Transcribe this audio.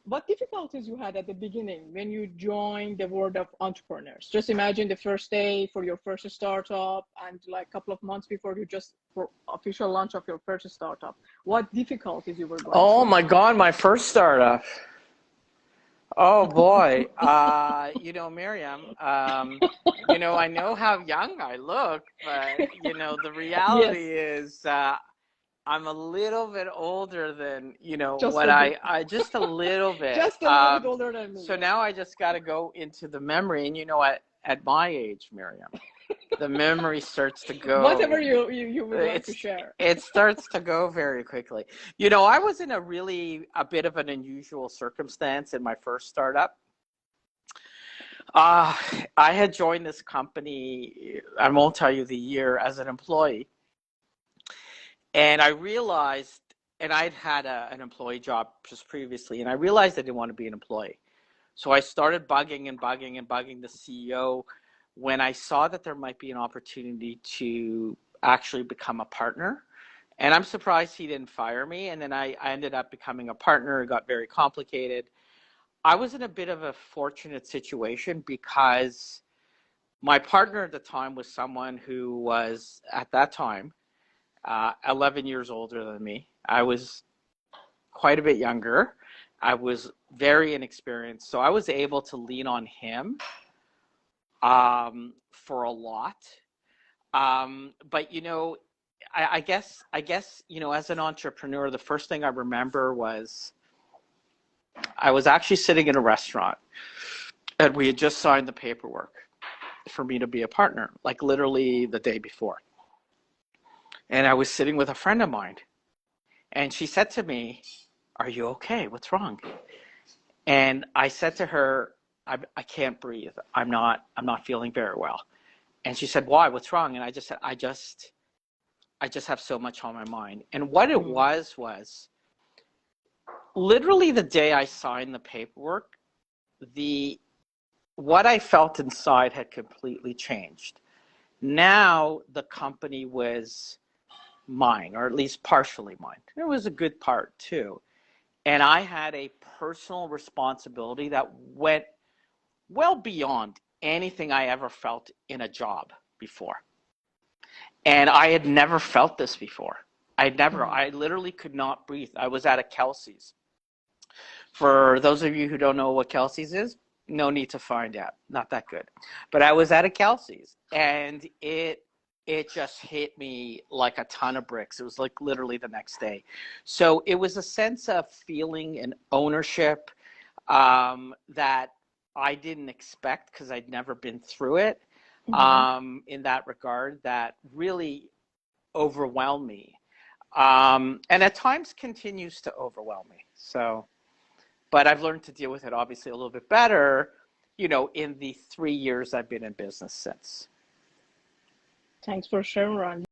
what difficulties you had at the beginning when you joined the world of entrepreneurs? Just imagine the first day for your first startup and like a couple of months before you just for official launch of your first startup. What difficulties you were going Oh through? my God, my first startup. Oh boy. Miriam, I know how young I look, but the Yes, reality is, I'm a little bit older than, just what a bit. I just a little bit. Just a little bit older than me, So yes. now I just got to go into the memory. And at my age, Miriam, the memory starts to Whatever go. you would like to It's share. it starts to go very quickly. I was in a bit of an unusual circumstance in my first startup. Uh, I had joined this company, I won't tell you the year, as an employee. And I realized, and I'd had an employee job just previously, and I realized I didn't want to be an employee. So I started bugging and bugging and bugging the CEO when I saw that there might be an opportunity to actually become a partner. And I'm surprised he didn't fire me. And then I ended up becoming a partner. It got very complicated. I was in a bit of a fortunate situation because my partner at the time was someone who was, at that time, 11 years older than me. I was quite a bit younger. I was very inexperienced. So I was able to lean on him for a lot. But I guess as an entrepreneur, the first thing I remember was I was actually sitting in a restaurant and we had just signed the paperwork for me to be a partner, like literally the day before. And I was sitting with a friend of mine and she said to me, "Are you okay? What's wrong?" And I said to her, I can't breathe. I'm not feeling very well. And she said, "Why? What's wrong?" And I just said, I just have so much on my mind. And what it was literally the day I signed the paperwork, what I felt inside had completely changed. Now the company was mine, or at least partially mine. It was a good part too. And I had a personal responsibility that went well beyond anything I ever felt in a job before. And I had never felt this before. I literally could not breathe. I was at a Kelsey's. For those of you who don't know what Kelsey's is, no need to find out. Not that good. But I was at a Kelsey's and it just hit me like a ton of bricks. It was like literally the next day. So it was a sense of feeling an ownership that I didn't expect because I'd never been through it in that regard, that really overwhelmed me. And at times continues to overwhelm me. So, but I've learned to deal with it obviously a little bit better, in the 3 years I've been in business since. Thanks for sharing, Ron.